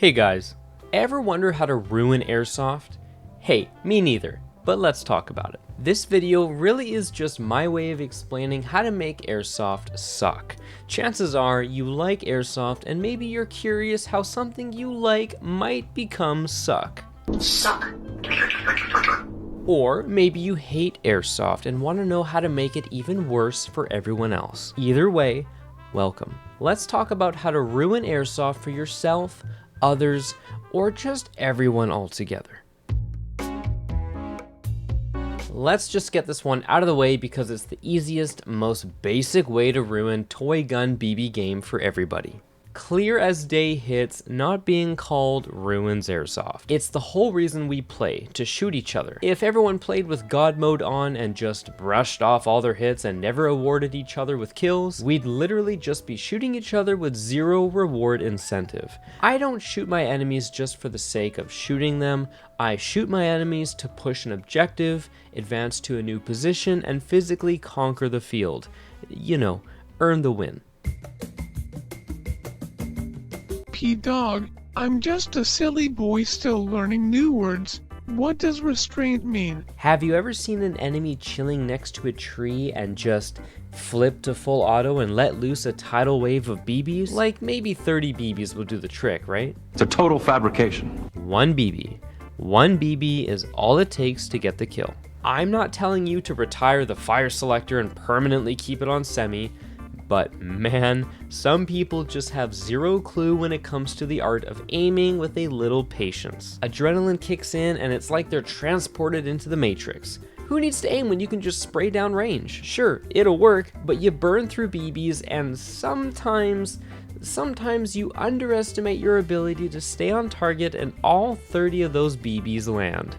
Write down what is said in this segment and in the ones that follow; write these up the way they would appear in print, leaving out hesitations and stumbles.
Hey guys, ever wonder how to ruin airsoft? Hey, me neither, but let's talk about it. This video really is just my way of explaining how to make airsoft suck. Chances are you like airsoft and maybe you're curious how something you like might become suck. Suck. Or maybe you hate airsoft and want to know how to make it even worse for everyone else. Either way, welcome. Let's talk about how to ruin airsoft for yourself, others, or just everyone altogether. Let's just get this one out of the way because it's the easiest, most basic way to ruin toy gun BB game for everybody. Clear as day hits not being called ruins airsoft. It's the whole reason we play, to shoot each other. If everyone played with God mode on and just brushed off all their hits and never awarded each other with kills, we'd literally just be shooting each other with zero reward incentive. I don't shoot my enemies just for the sake of shooting them. I shoot my enemies to push an objective, advance to a new position, and physically conquer the field. You know, earn the win. P-Dog, I'm just a silly boy still learning new words. What does restraint mean? Have you ever seen an enemy chilling next to a tree and just flip to full auto and let loose a tidal wave of BBs? Like maybe 30 BBs will do the trick, right? It's a total fabrication. One BB. One BB is all it takes to get the kill. I'm not telling you to retire the fire selector and permanently keep it on semi, but man, some people just have zero clue when it comes to the art of aiming with a little patience. Adrenaline kicks in and it's like they're transported into the Matrix. Who needs to aim when you can just spray down range? Sure, it'll work, but you burn through BBs and sometimes you underestimate your ability to stay on target and all 30 of those BBs land.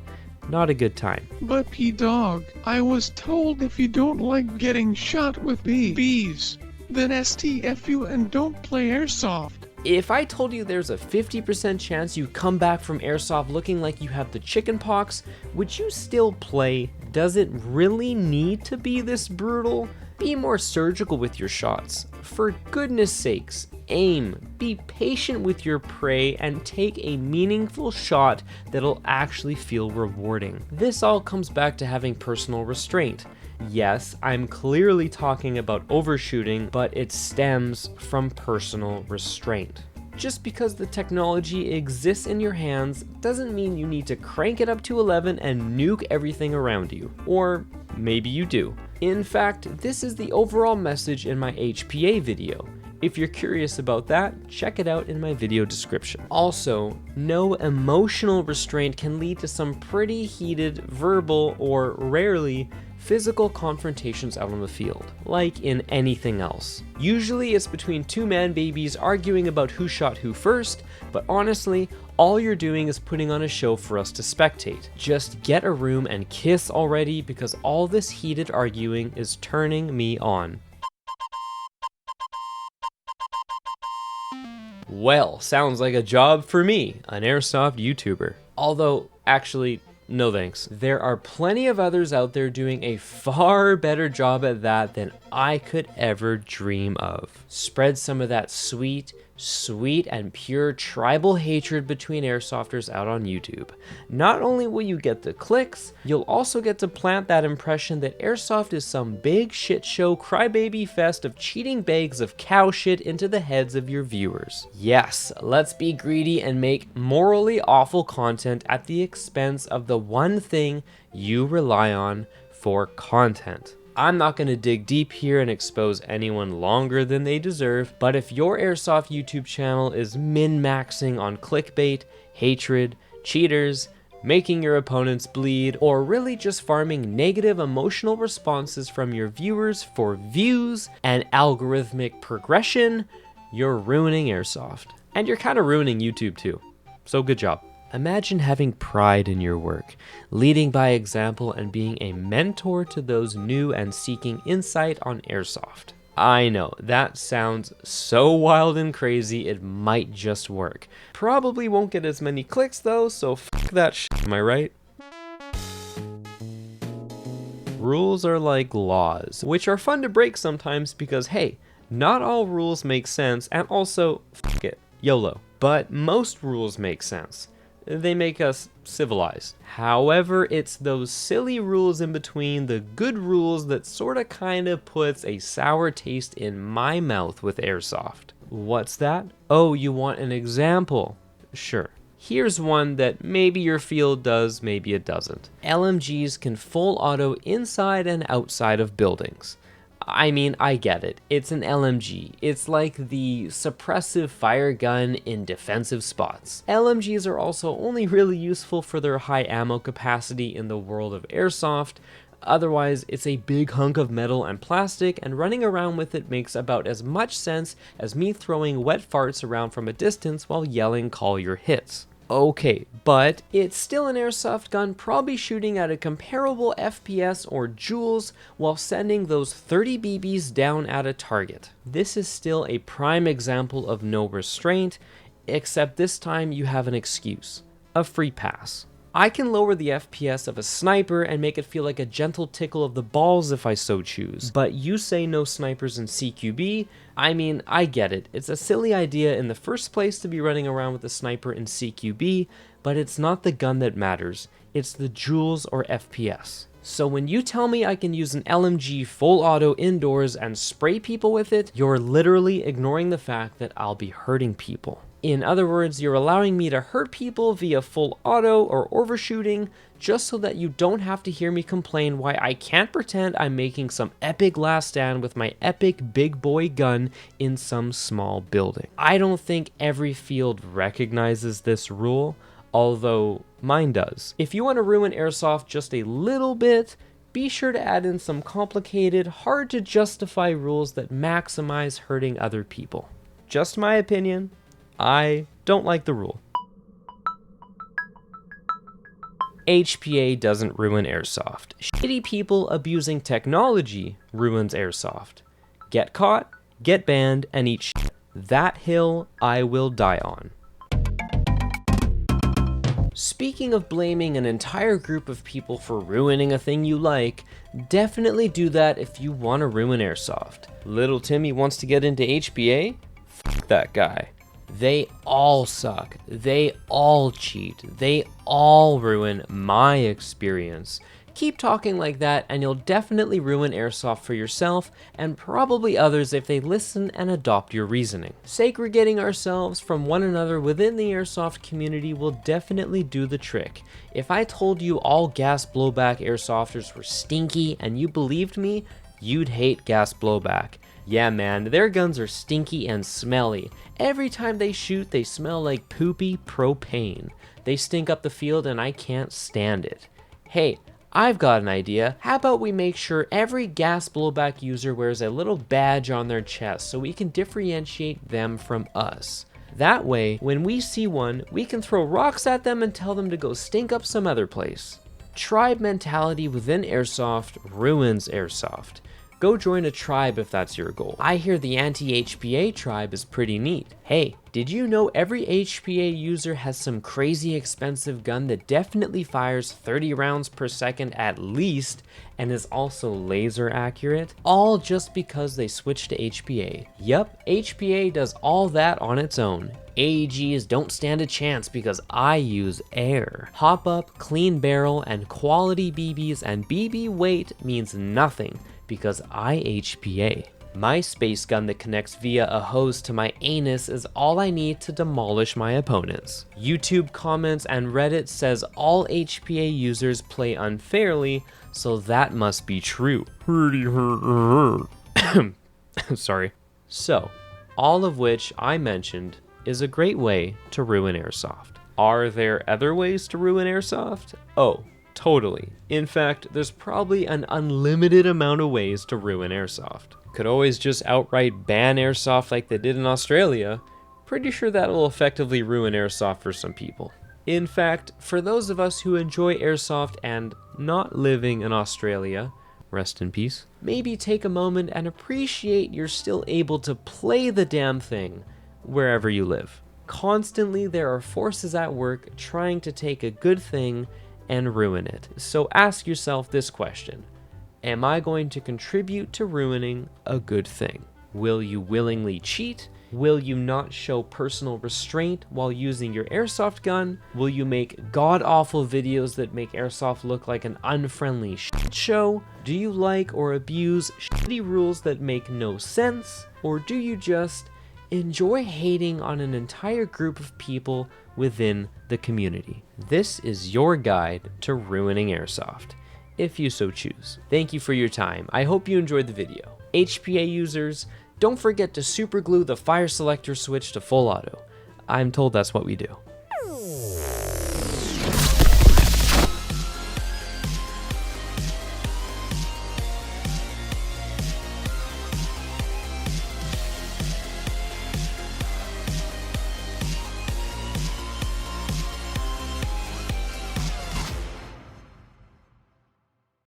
Not a good time. But P-Dog, I was told if you don't like getting shot with BBs, then STFU and don't play airsoft. If I told you there's a 50% chance you come back from airsoft looking like you have the chicken pox, would you still play? Does it really need to be this brutal? Be more surgical with your shots. For goodness sakes, aim, be patient with your prey, and take a meaningful shot that'll actually feel rewarding. This all comes back to having personal restraint. Yes, I'm clearly talking about overshooting, but it stems from personal restraint. Just because the technology exists in your hands doesn't mean you need to crank it up to 11 and nuke everything around you. Or maybe you do. In fact, this is the overall message in my HPA video. If you're curious about that, check it out in my video description. Also, no emotional restraint can lead to some pretty heated verbal or rarely physical confrontations out on the field, like in anything else. Usually it's between two man babies arguing about who shot who first, but honestly, all you're doing is putting on a show for us to spectate. Just get a room and kiss already because all this heated arguing is turning me on. Well, sounds like a job for me, an airsoft YouTuber. Although, actually, no thanks. There are plenty of others out there doing a far better job at that than I could ever dream of. Spread some of that sweet and pure tribal hatred between airsofters out on YouTube. Not only will you get the clicks, you'll also get to plant that impression that airsoft is some big shit show crybaby fest of cheating bags of cow shit into the heads of your viewers. Yes, let's be greedy and make morally awful content at the expense of the one thing you rely on for content. I'm not going to dig deep here and expose anyone longer than they deserve, but if your airsoft YouTube channel is min-maxing on clickbait, hatred, cheaters, making your opponents bleed, or really just farming negative emotional responses from your viewers for views and algorithmic progression, you're ruining airsoft. And you're kind of ruining YouTube too. So good job. Imagine having pride in your work, leading by example and being a mentor to those new and seeking insight on airsoft. I know, that sounds so wild and crazy it might just work. Probably won't get as many clicks though, so f that shit, am I right? Rules are like laws, which are fun to break sometimes because hey, not all rules make sense and also f it, YOLO. but most rules make sense. They make us civilized. However, it's those silly rules in between the good rules that sorta kinda puts a sour taste in my mouth with airsoft. What's that? Oh, you want an example? Sure. Here's one that maybe your field does, maybe it doesn't. LMGs can full auto inside and outside of buildings. I mean, I get it. It's an LMG. It's like the suppressive fire gun in defensive spots. LMGs are also only really useful for their high ammo capacity in the world of airsoft. Otherwise, it's a big hunk of metal and plastic, and running around with it makes about as much sense as me throwing wet farts around from a distance while yelling "call your hits." Okay, but it's still an airsoft gun, probably shooting at a comparable FPS or joules while sending those 30 BBs down at a target. This is still a prime example of no restraint, except this time you have an excuse, a free pass. I can lower the FPS of a sniper and make it feel like a gentle tickle of the balls if I so choose. But you say no snipers in CQB? I mean, I get it. It's a silly idea in the first place to be running around with a sniper in CQB, but it's not the gun that matters. It's the joules or FPS. So when you tell me I can use an LMG full auto indoors and spray people with it, you're literally ignoring the fact that I'll be hurting people. In other words, you're allowing me to hurt people via full auto or overshooting just so that you don't have to hear me complain why I can't pretend I'm making some epic last stand with my epic big boy gun in some small building. I don't think every field recognizes this rule, although mine does. If you want to ruin airsoft just a little bit, be sure to add in some complicated, hard to justify rules that maximize hurting other people. Just my opinion. I don't like the rule. HPA doesn't ruin airsoft. Shitty people abusing technology ruins airsoft. Get caught, get banned, and eat shit. That hill I will die on. Speaking of blaming an entire group of people for ruining a thing you like, definitely do that if you want to ruin airsoft. Little Timmy wants to get into HPA? F that guy. They all suck. They all cheat. They all ruin my experience. Keep talking like that and you'll definitely ruin airsoft for yourself and probably others if they listen and adopt your reasoning. Segregating ourselves from one another within the airsoft community will definitely do the trick. If I told you all gas blowback airsofters were stinky and you believed me, you'd hate gas blowback. Yeah man, their guns are stinky and smelly. Every time they shoot, they smell like poopy propane. They stink up the field and I can't stand it. Hey, I've got an idea. How about we make sure every gas blowback user wears a little badge on their chest so we can differentiate them from us. That way, when we see one, we can throw rocks at them and tell them to go stink up some other place. Tribe mentality within airsoft ruins airsoft. Go join a tribe if that's your goal. I hear the anti-HPA tribe is pretty neat. Hey, did you know every HPA user has some crazy expensive gun that definitely fires 30 rounds per second at least and is also laser accurate? All just because they switched to HPA. Yup, HPA does all that on its own. AEGs don't stand a chance because I use air. Hop up, clean barrel, and quality BBs and BB weight means nothing because I HPA. My space gun that connects via a hose to my anus is all I need to demolish my opponents. YouTube comments and Reddit says all HPA users play unfairly, so that must be true. Sorry. So, all of which I mentioned is a great way to ruin airsoft. Are there other ways to ruin airsoft? Oh, totally. In fact, there's probably an unlimited amount of ways to ruin airsoft. Could always just outright ban airsoft like they did in Australia. Pretty sure that will effectively ruin airsoft for some people. In fact, for those of us who enjoy airsoft and not living in Australia, rest in peace, maybe take a moment and appreciate you're still able to play the damn thing wherever you live. Constantly there are forces at work trying to take a good thing and ruin it. So ask yourself this question. Am I going to contribute to ruining a good thing? Will you willingly cheat? Will you not show personal restraint while using your airsoft gun? Will you make god-awful videos that make airsoft look like an unfriendly shit show? Do you like or abuse shitty rules that make no sense? Or do you just enjoy hating on an entire group of people within the community? This is your guide to ruining airsoft, if you so choose. Thank you for your time. I hope you enjoyed the video. HPA users, don't forget to super glue the fire selector switch to full auto. I'm told that's what we do.